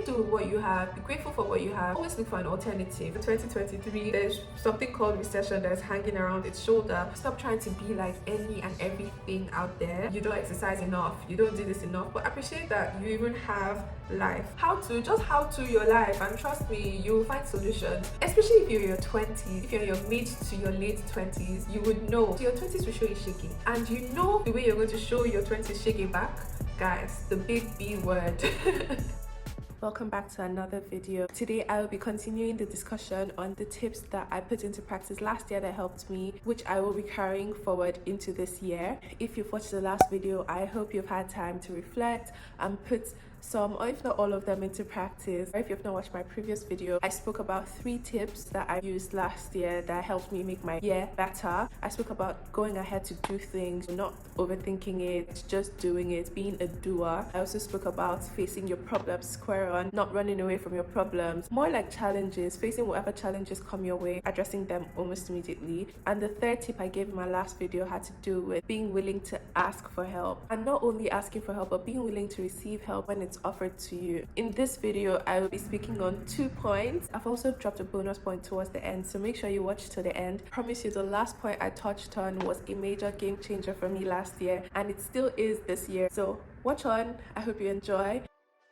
Make do with what you have. Be grateful for what you have. Always look for an alternative. In 2023, there's something called recession that's hanging around its shoulder. Stop trying to be like any and everything out there. You don't exercise enough. You don't do this enough. But appreciate that you even have life. How to your life, and trust me, you'll find solutions. Especially if you're in your 20s, if you're in your mid to your late 20s, you would know. So your 20s will show you shaking, and you know the way you're going to show your 20s shaking back, guys, the big B word. Welcome back to another video. Today I will be continuing the discussion on the tips that I put into practice last year that helped me, which I will be carrying forward into this year. If you've watched the last video, I hope you've had time to reflect and put some, or if not all of them, into practice. Or if you've not watched my previous video, I spoke about 3 tips that I used last year that helped me make my year better. I spoke about going ahead to do things, not overthinking it, just doing it, being a doer. I also spoke about facing your problems square on, not running away from your problems, more like challenges, facing whatever challenges come your way, addressing them almost immediately. And the third tip I gave in my last video had to do with being willing to ask for help, and not only asking for help, but being willing to receive help when it's offered to you. In this video, I will be speaking on 2 points. I've also dropped a bonus point towards the end, so make sure you watch to the end. I promise you, the last point I touched on was a major game changer for me last year, and it still is this year. So watch on. I hope you enjoy.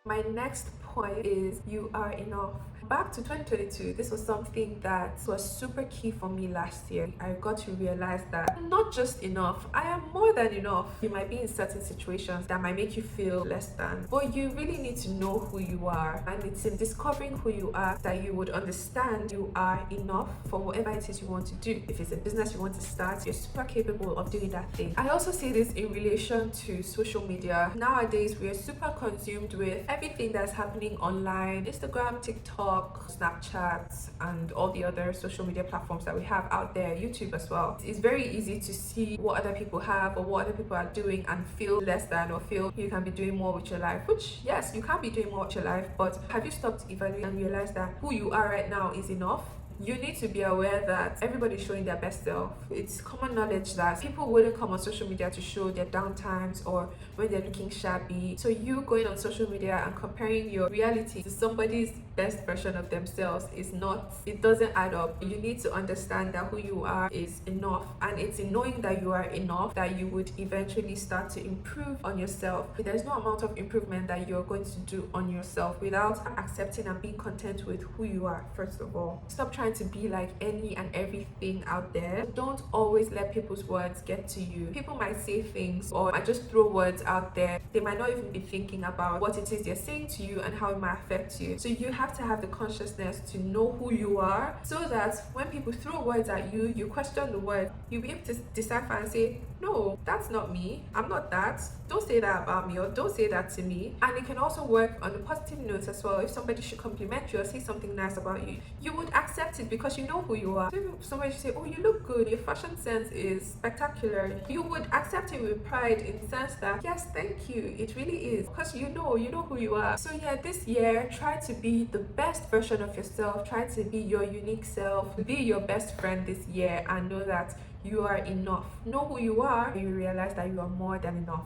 My next point is you are enough. Back to 2022, this was something that was super key for me last year. I got to realize that I'm not just enough, I am more than enough. You might be in certain situations that might make you feel less than, but you really need to know who you are, and it's in discovering who you are that you would understand you are enough for whatever it is you want to do. If it's a business you want to start, you're super capable of doing that thing. I also see this in relation to social media. Nowadays, we are super consumed with everything that's happening online: Instagram, TikTok, Snapchat, and all the other social media platforms that we have out there, YouTube as well. It's very easy to see what other people have or what other people are doing and feel less than, or feel you can be doing more with your life, which yes, you can be doing more with your life, but have you stopped evaluating and realized that who you are right now is enough? You need to be aware that everybody's showing their best self. It's common knowledge that people wouldn't come on social media to show their down times or when they're looking shabby. So you going on social media and comparing your reality to somebody's best version of themselves it doesn't add up. You need to understand that who you are is enough, and it's in knowing that you are enough that you would eventually start to improve on yourself. There's no amount of improvement that you're going to do on yourself without accepting and being content with who you are. First of all, stop trying to be like any and everything out there. Don't always let people's words get to you. People might say things or might just throw words out there. They might not even be thinking about what it is they're saying to you and how it might affect you. So you have to have the consciousness to know who you are, so that when people throw words at you, you question the word. You'll be able to decipher and say, no, that's not me. I'm not that. Don't say that about me, or don't say that to me. And it can also work on the positive notes as well. If somebody should compliment you or say something nice about you, you would accept it because you know who you are. If somebody should say, oh, you look good, your fashion sense is spectacular, you would accept it with pride, in the sense that yes, thank you, it really is, because you know who you are. So yeah, this year, try to be the best version of yourself. Try to be your unique self. Be your best friend this year, and know that you are enough. Know who you are, and you realize that you are more than enough.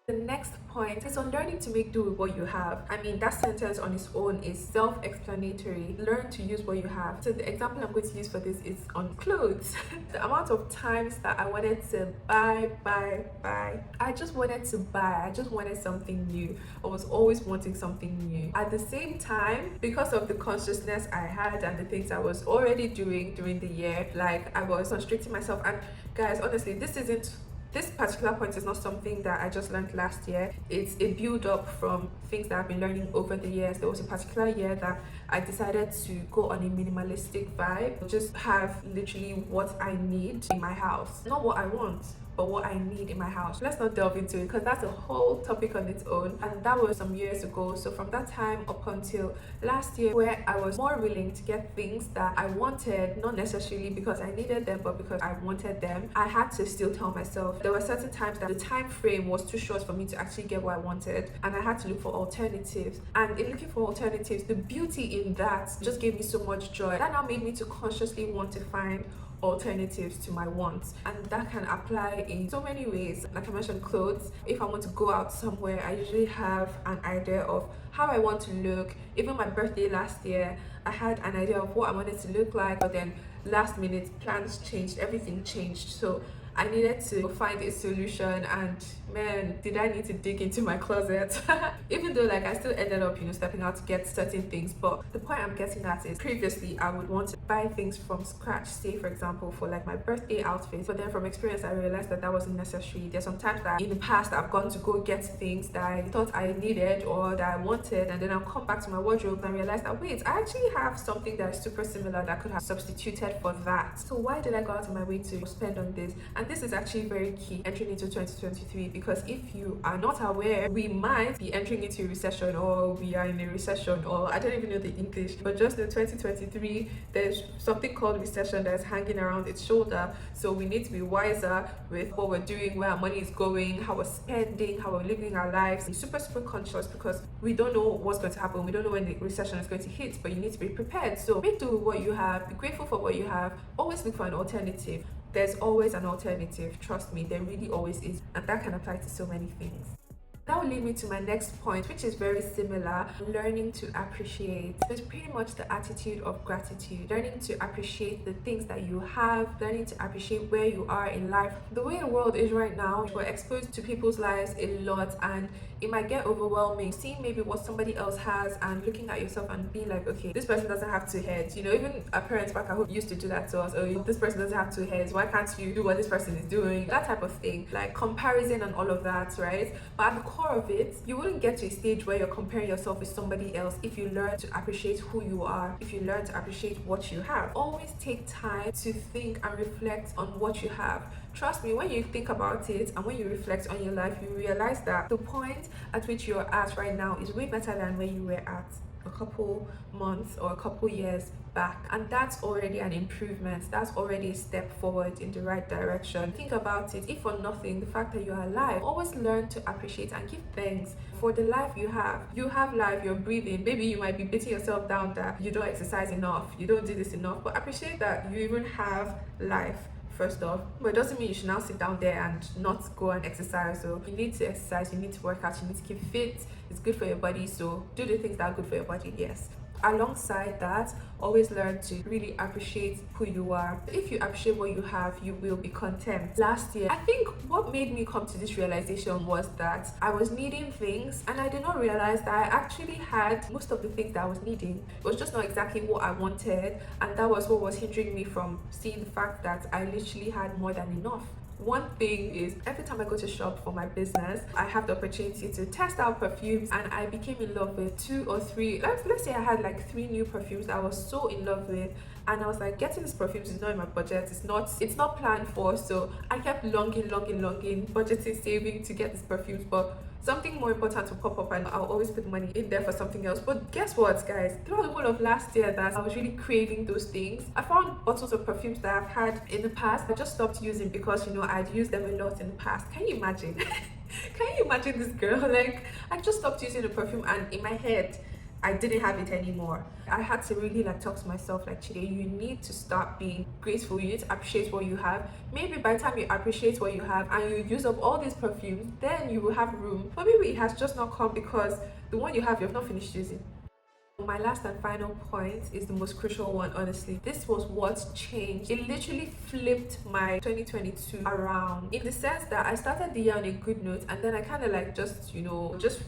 The next point is on learning to make do with what you have. I mean, that sentence on its own is self-explanatory. Learn to use what you have. So the example I'm going to use for this is on clothes. The amount of times that I wanted to buy. I just wanted to buy. I just wanted something new. I was always wanting something new. At the same time, because of the consciousness I had and the things I was already doing during the year, like I was constricting myself. And guys, honestly, this particular point is not something that I just learned last year. It's a build up from things that I've been learning over the years. There was a particular year that I decided to go on a minimalistic vibe, just have literally what I need in my house, not what I want, but what I need in my house. Let's not delve into it because that's a whole topic on its own, and that was some years ago. So from that time up until last year, where I was more willing to get things that I wanted, not necessarily because I needed them, but because I wanted them, I had to still tell myself there were certain times that the time frame was too short for me to actually get what I wanted, and I had to look for alternatives. And in looking for alternatives, the beauty in that just gave me so much joy. That now made me to consciously want to find alternatives to my wants, and that can apply in so many ways. Like I mentioned, clothes. If I want to go out somewhere, I usually have an idea of how I want to look. Even my birthday last year, I had an idea of what I wanted to look like, but then last minute plans changed, everything changed. So I needed to find a solution, and man, did I need to dig into my closet. Even though like I still ended up, stepping out to get certain things, but the point I'm getting at is previously I would want to buy things from scratch, say for example for like my birthday outfit, but then from experience I realized that that wasn't necessary. There's sometimes that in the past I've gone to go get things that I thought I needed or that I wanted, and then I'll come back to my wardrobe and realize that wait, I actually have something that is super similar that could have substituted for that. So why did I go out of my way to spend on this? And this is actually very key entering into 2023, because if you are not aware, we might be entering into a recession, or we are in a recession, or I don't even know the English, but just in 2023 there's something called recession that's hanging around its shoulder. So we need to be wiser with what we're doing, where our money is going, how we're spending, how we're living our lives. Be super conscious, because we don't know what's going to happen. We don't know when the recession is going to hit, but you need to be prepared. So make do with what you have, be grateful for what you have, always look for an alternative. There's always an alternative, trust me, there really always is, and that can apply to so many things. That will lead me to my next point, which is very similar: learning to appreciate. It's pretty much the attitude of gratitude, learning to appreciate the things that you have, learning to appreciate where you are in life. The way the world is right now, we're exposed to people's lives a lot, and it might get overwhelming seeing maybe what somebody else has and looking at yourself and being like, okay, this person doesn't have two heads. Even our parents back at home used to do that to us. Oh, this person doesn't have two heads, why can't you do what this person is doing? That type of thing, like comparison and all of that, right? But at the core of it, you wouldn't get to a stage where you're comparing yourself with somebody else if you learn to appreciate who you are, if you learn to appreciate what you have. Always take time to think and reflect on what you have. Trust me, when you think about it and when you reflect on your life, you realize that the point at which you're at right now is way better than where you were at a couple months or a couple years back, and that's already an improvement. That's already a step forward in the right direction. Think about it, if for nothing, the fact that you're alive. Always learn to appreciate and give thanks for the life you have. You have life, you're breathing. Maybe you might be beating yourself down that you don't exercise enough, you don't do this enough, but appreciate that you even have life first off. But it doesn't mean you should now sit down there and not go and exercise. So you need to exercise, you need to work out, you need to keep fit. It's good for your body, so do the things that are good for your body. Yes, alongside that, always learn to really appreciate who you are. If you appreciate what you have, you will be content. Last year, I think what made me come to this realization was that I was needing things, and I did not realize that I actually had most of the things that I was needing. It was just not exactly what I wanted, and that was what was hindering me from seeing the fact that I literally had more than enough. One thing is, every time I go to shop for my business, I have the opportunity to test out perfumes, and I became in love with 2 or 3, let's say I had like 3 new perfumes that I was so in love with, and I was like, getting these perfumes is not in my budget, it's not planned for. So I kept longing, budgeting, saving to get these perfumes, but something more important will pop up and I'll always put money in there for something else. But guess what, guys? Throughout the whole of last year that I was really craving those things, I found bottles of perfumes that I've had in the past I just stopped using because I'd used them a lot in the past. Can you imagine? Can you imagine this girl? Like, I just stopped using the perfume, and in my head I didn't have it anymore. I had to really talk to myself like, today you need to start being grateful. You need to appreciate what you have. Maybe by the time you appreciate what you have and you use up all these perfumes, then you will have room. But maybe it has just not come because the one you have, you've not finished using. My last and final point is the most crucial one, honestly. This was what changed. It literally flipped my 2022 around, in the sense that I started the year on a good note, and then I kind of just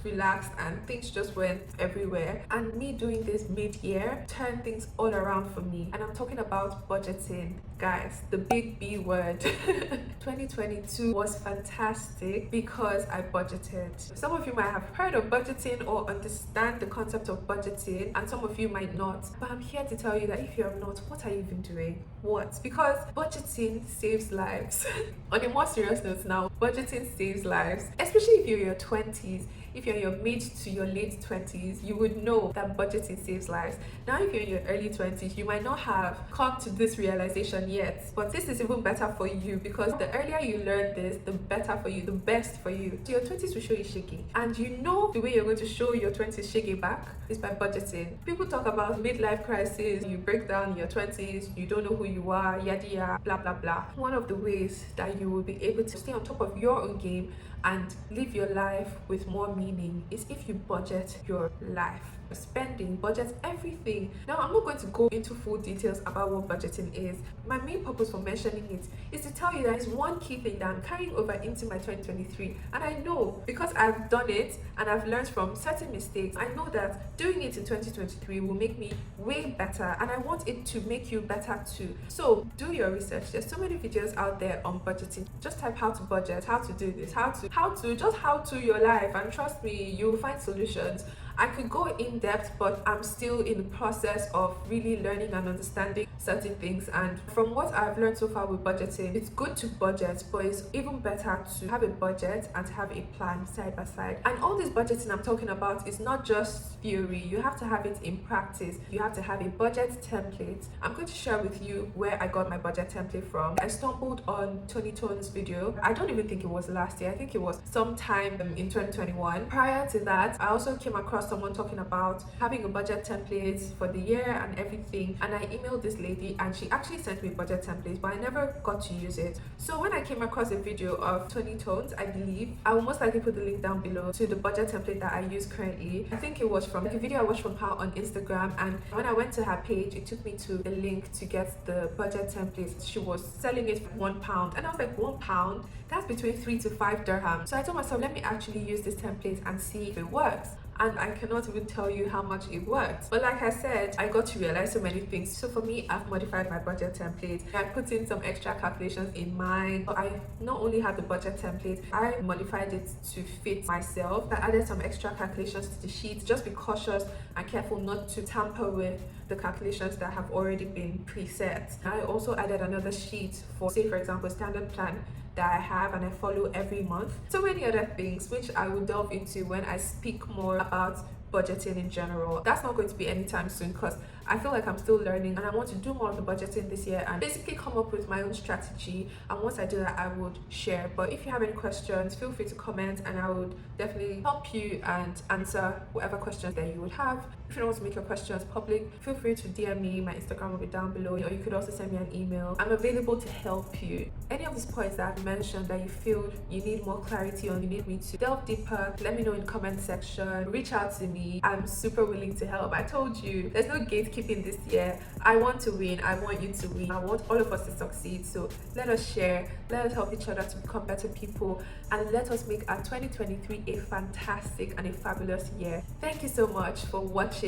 relaxed and things just went everywhere. And me doing this mid-year turned things all around for me. And I'm talking about budgeting, guys, the big B word. 2022 was fantastic because I budgeted. Some of you might have heard of budgeting or understand the concept of budgeting, and some of you might not, but I'm here to tell you that if you have not, what are you even doing? What? Because budgeting saves lives. On a more serious note now, budgeting saves lives, especially if you're in your 20s. if you're in your mid to your late 20s, you would know that budgeting saves lives. Now if you're in your early 20s, you might not have come to this realization yet, but this is even better for you, because the earlier you learn this, the better for you, the best for you. So your 20s will show you shaking, and you know the way you're going to show your 20s shaking back is by budgeting. People talk about midlife crisis, you break down in your 20s, you don't know who you are, yada yada, blah blah blah. One of the ways that you will be able to stay on top of your own game and live your life with more meaning is if you budget your life. Spending, budget everything. Now I'm not going to go into full details about what budgeting is. My main purpose for mentioning it is to tell you that it's one key thing that I'm carrying over into my 2023, and I know because I've done it and I've learned from certain mistakes, I know that doing it in 2023 will make me way better, and I want it to make you better too. So do your research. There's so many videos out there on budgeting. Just type how to budget, how to do this, how to your life, and trust me, you'll find solutions. I could go in depth, but I'm still in the process of really learning and understanding certain things. And from what I've learned so far with budgeting, it's good to budget, but it's even better to have a budget and to have a plan side by side. And all this budgeting I'm talking about is not just theory. You have to have it in practice. You have to have a budget template. I'm going to share with you where I got my budget template from. I stumbled on Tony Tone's video. I don't even think it was last year. I think it was sometime in 2021. Prior to that, I also came across someone talking about having a budget template for the year and everything, and I emailed this lady and she actually sent me budget templates, but I never got to use it. So when I came across a video of 20 tones, I believe I will most likely put the link down below to the budget template that I use currently. I think it was from a video I watched from her on Instagram, and when I went to her page, it took me to the link to get the budget template. She was selling it for £1, and I was like, £1? That's between 3 to 5 dirhams. So I told myself, let me actually use this template and see if it works. And I cannot even tell you how much it worked. But like I said, I got to realize so many things. So for me, I've modified my budget template. I put in some extra calculations in mine. I not only have the budget template, I modified it to fit myself. I added some extra calculations to the sheet. Just be cautious and careful not to tamper with the calculations that have already been preset. I also added another sheet for, say for example, standard plan that I have and I follow every month. So many other things which I will delve into when I speak more about budgeting in general. That's not going to be anytime soon because I feel like I'm still learning and I want to do more of the budgeting this year and basically come up with my own strategy, and once I do that I would share. But if you have any questions, feel free to comment and I would definitely help you and answer whatever questions that you would have. If you don't want to make your questions public, feel free to DM me. My Instagram will be down below, or you could also send me an email. I'm available to help you. Any of these points that I've mentioned that you feel you need more clarity on, you need me to delve deeper, let me know in the comment section. Reach out to me. I'm super willing to help. I told you, there's no gatekeeping this year. I want to win. I want you to win. I want all of us to succeed. So let us share. Let us help each other to become better people, and let us make our 2023 a fantastic and a fabulous year. Thank you so much for watching.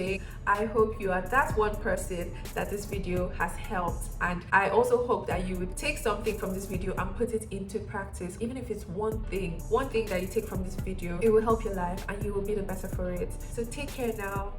I hope you are that one person that this video has helped, and I also hope that you would take something from this video and put it into practice. Even if it's one thing that you take from this video, it will help your life and you will be the better for it. So take care now.